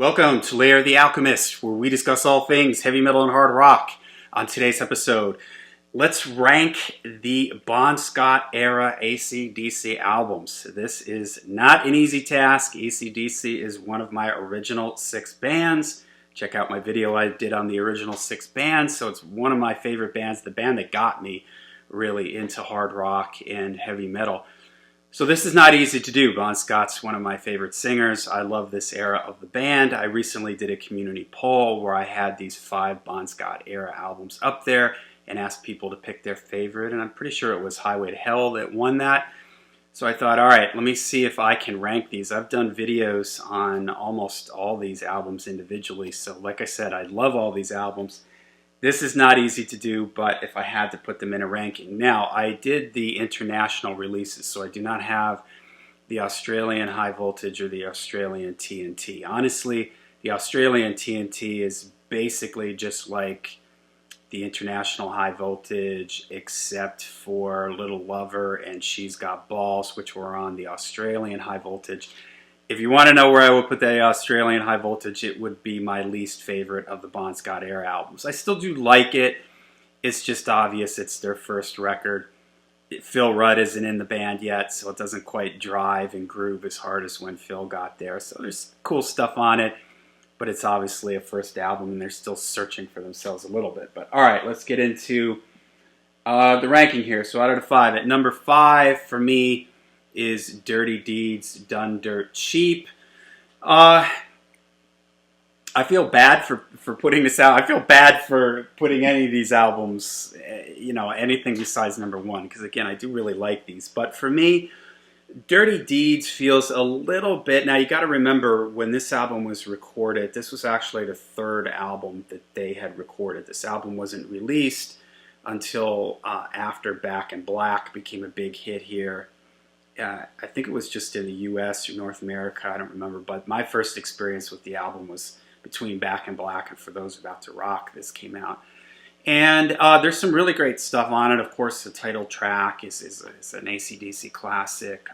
Welcome to Lair, the Alchemist, where we discuss all things heavy metal and hard rock. On today's episode, let's rank the Bon Scott era AC/DC albums. This is not an easy task. AC/DC is one of my original 6 bands. Check out my video I did on the original 6 bands. So it's one of my favorite bands, the band that got me really into hard rock and heavy metal. So this is not easy to do. Bon Scott's one of my favorite singers. I love this era of the band. I recently did a community poll where I had these 5 Bon Scott era albums up there and asked people to pick their favorite, and I'm pretty sure it was Highway to Hell that won that. So I thought, all right, let me see if I can rank these. I've done videos on almost all these albums individually, so like I said, I love all these albums. This is not easy to do, but if I had to put them in a ranking. Now, I did the international releases, so I do not have the Australian High Voltage or the Australian TNT. Honestly, the Australian TNT is basically just like the international High Voltage, except for Little Lover and She's Got Balls, which were on the Australian High Voltage. If you want to know where I would put the Australian High Voltage, it would be my least favorite of the Bon Scott era albums. I still do like it. It's just obvious it's their first record. Phil Rudd isn't in the band yet, so it doesn't quite drive and groove as hard as when Phil got there. So there's cool stuff on it, but it's obviously a first album, and they're still searching for themselves a little bit. But all right, let's get into the ranking here. So out of the 5, at number 5 for me is Dirty Deeds Done Dirt Cheap. I feel bad for putting this out. I feel bad for putting any of these albums, anything besides number 1, because again, I do really like these. But for me, Dirty Deeds feels a little bit... Now, you got to remember, when this album was recorded, this was actually the 3rd album that they had recorded. This album wasn't released until after Back in Black became a big hit here. I think it was just in the U.S. or North America, I don't remember, but my first experience with the album was between Back in Black and For Those About to Rock. This came out. And there's some really great stuff on it. Of course, the title track is an AC/DC classic.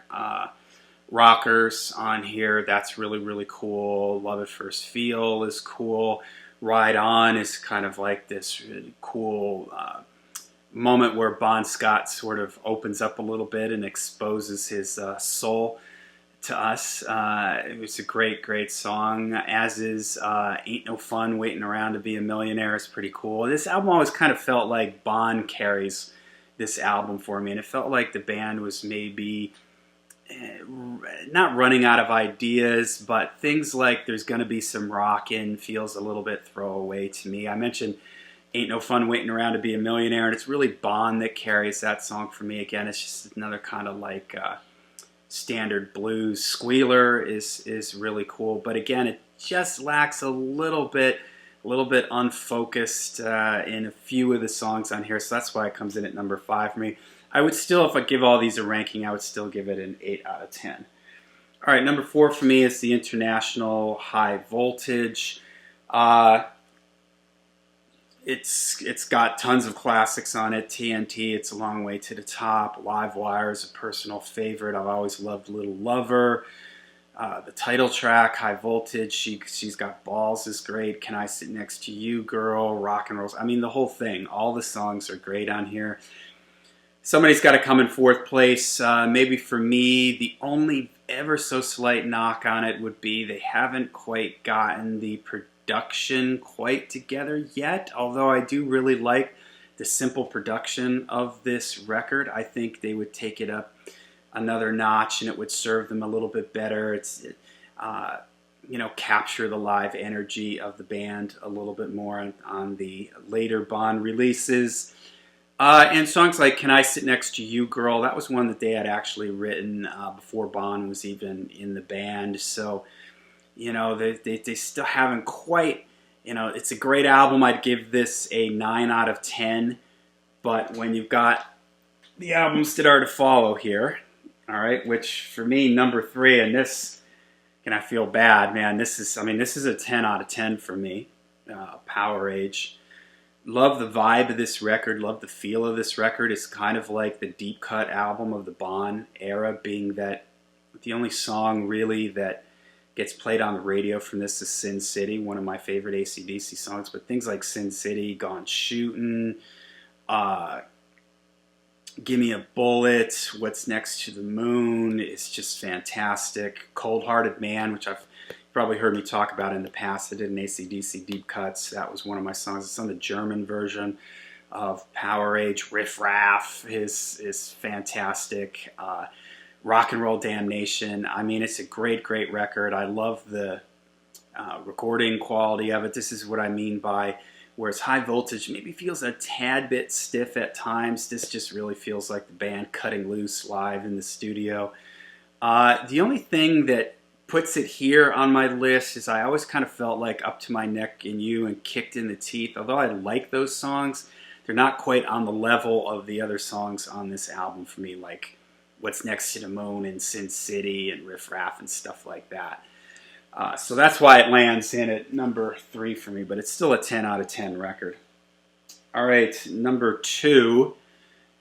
Rockers on here, that's really, really cool. Love at First Feel is cool. Ride On is kind of like this really cool moment where Bon Scott sort of opens up a little bit and exposes his soul to us. It was a great, great song, as is Ain't No Fun Waiting Around to Be a Millionaire is pretty cool. This album always kind of felt like Bon carries this album for me, and it felt like the band was maybe not running out of ideas, but things like There's Gonna Be Some Rockin' feels a little bit throwaway to me. I mentioned Ain't No Fun Waiting Around to Be a Millionaire, and it's really Bon that carries that song for me. Again, it's just another kind of like standard blues. Squealer is really cool, but again, it just lacks a little bit unfocused in a few of the songs on here, so that's why it comes in at number 5 for me. I would still, if I give all these a ranking, I would still give it an 8 out of 10. All right, number 4 for me is the International High Voltage. It's got tons of classics on it. TNT, It's a Long Way to the Top. Live Wire is a personal favorite. I've always loved Little Lover. The title track, High Voltage, She's Got Balls is great. Can I Sit Next to You, Girl, Rock and Rolls. I mean, the whole thing. All the songs are great on here. Somebody's got to come in 4th place. Maybe for me, the only ever so slight knock on it would be they haven't quite gotten the production quite together yet, although I do really like the simple production of this record. I think they would take it up another notch and it would serve them a little bit better. Capture the live energy of the band a little bit more on the later Bon releases. And songs like Can I Sit Next to You, Girl, that was one that they had actually written before Bon was even in the band. So they still haven't quite, it's a great album. I'd give this a 9 out of 10. But when you've got the albums that are to follow here, all right, which for me, number 3, and this, and I feel bad, man, this is a 10 out of 10 for me, Power Age. Love the vibe of this record, love the feel of this record. It's kind of like the deep cut album of the Bon era, being that the only song really that gets played on the radio from this is Sin City, one of my favorite AC/DC songs. But things like Sin City, Gone Shootin', Give Me a Bullet, What's Next to the Moon is just fantastic. Cold Hearted Man, which I've probably heard me talk about in the past. I did an AC/DC Deep Cuts. That was one of my songs. It's on the German version of Power Age. Riff Raff is fantastic. Rock and Roll Damnation. I mean, it's a great, great record. I love the recording quality of it. This is what I mean by whereas High Voltage maybe feels a tad bit stiff at times. This just really feels like the band cutting loose live in the studio. The only thing that puts it here on my list is I always kind of felt like Up to My Neck in You and Kicked in the Teeth. Although I like those songs, they're not quite on the level of the other songs on this album for me, like What's Next to the Moon and Sin City and Riff Raff and stuff like that. So that's why it lands in at number 3 for me, but it's still a 10 out of 10 record. All right, number 2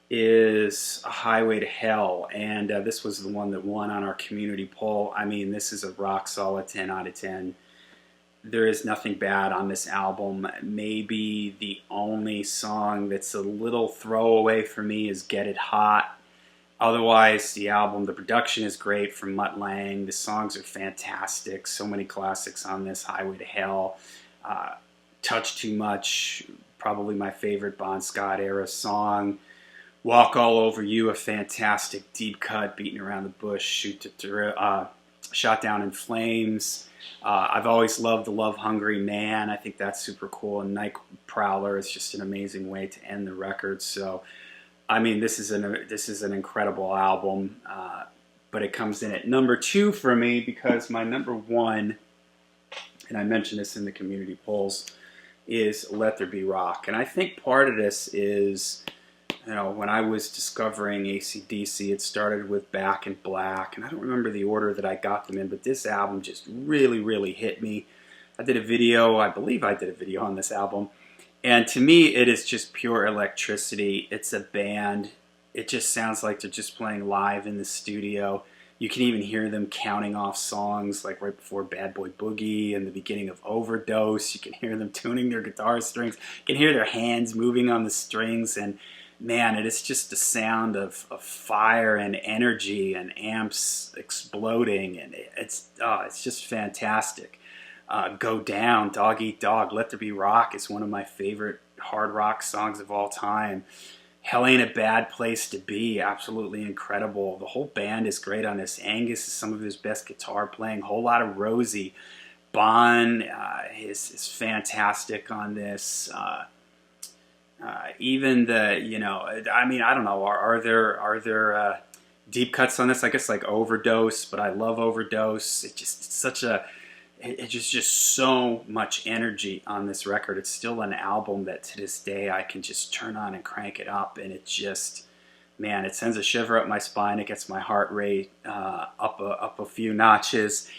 is A Highway to Hell, and this was the one that won on our community poll. I mean, this is a rock solid 10 out of 10. There is nothing bad on this album. Maybe the only song that's a little throwaway for me is Get It Hot. Otherwise, the album, the production is great from Mutt Lange. The songs are fantastic. So many classics on this. Highway to Hell, Touch Too Much, probably my favorite Bon Scott era song. Walk All Over You, a fantastic deep cut, Beating Around the Bush, Shot Down in Flames. I've always loved The Love Hungry Man. I think that's super cool. And Night Prowler is just an amazing way to end the record. So, I mean, this is an incredible album, but it comes in at number 2 for me because my number 1, and I mentioned this in the community polls, is Let There Be Rock. And I think part of this is, you know, when I was discovering AC/DC, it started with Back in Black, and I don't remember the order that I got them in, but this album just really, really hit me. I believe I did a video on this album. And to me, it is just pure electricity. It's a band. It just sounds like they're just playing live in the studio. You can even hear them counting off songs, like right before Bad Boy Boogie and the beginning of Overdose. You can hear them tuning their guitar strings. You can hear their hands moving on the strings. And man, it is just the sound of fire and energy and amps exploding. And it's just fantastic. Go Down, Dog Eat Dog, Let There Be Rock is one of my favorite hard rock songs of all time. Hell Ain't a Bad Place to Be, absolutely incredible. The whole band is great on this. Angus is some of his best guitar playing. Whole lot of Rosie. Bon is fantastic on this. Even the, you know, I mean, I don't know, are there deep cuts on this? I guess like Overdose, but I love Overdose. It's just so much energy on this record. It's still an album that to this day I can just turn on and crank it up, and it just, man, it sends a shiver up my spine. It gets my heart rate up a few notches.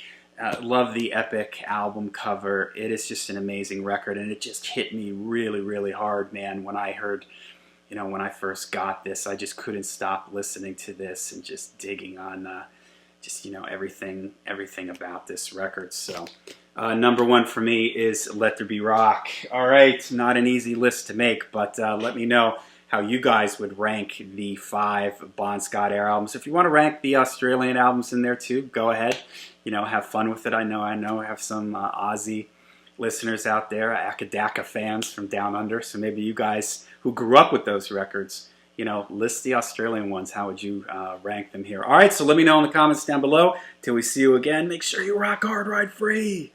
Love the epic album cover. It is just an amazing record, and it just hit me really, really hard, man. When I heard, you know, when I first got this, I just couldn't stop listening to this and just digging on just, you know, everything about this record. So number 1 for me is Let There Be Rock. All right, not an easy list to make, but let me know how you guys would rank the 5 Bon Scott era albums. If you want to rank the Australian albums in there too, go ahead. You know, have fun with it. I know I have some Aussie listeners out there, Akadaka fans from down under, so maybe you guys who grew up with those records, you know, list the Australian ones. How would you rank them here? All right, so let me know in the comments down below. Till we see you again, make sure you rock hard, ride free.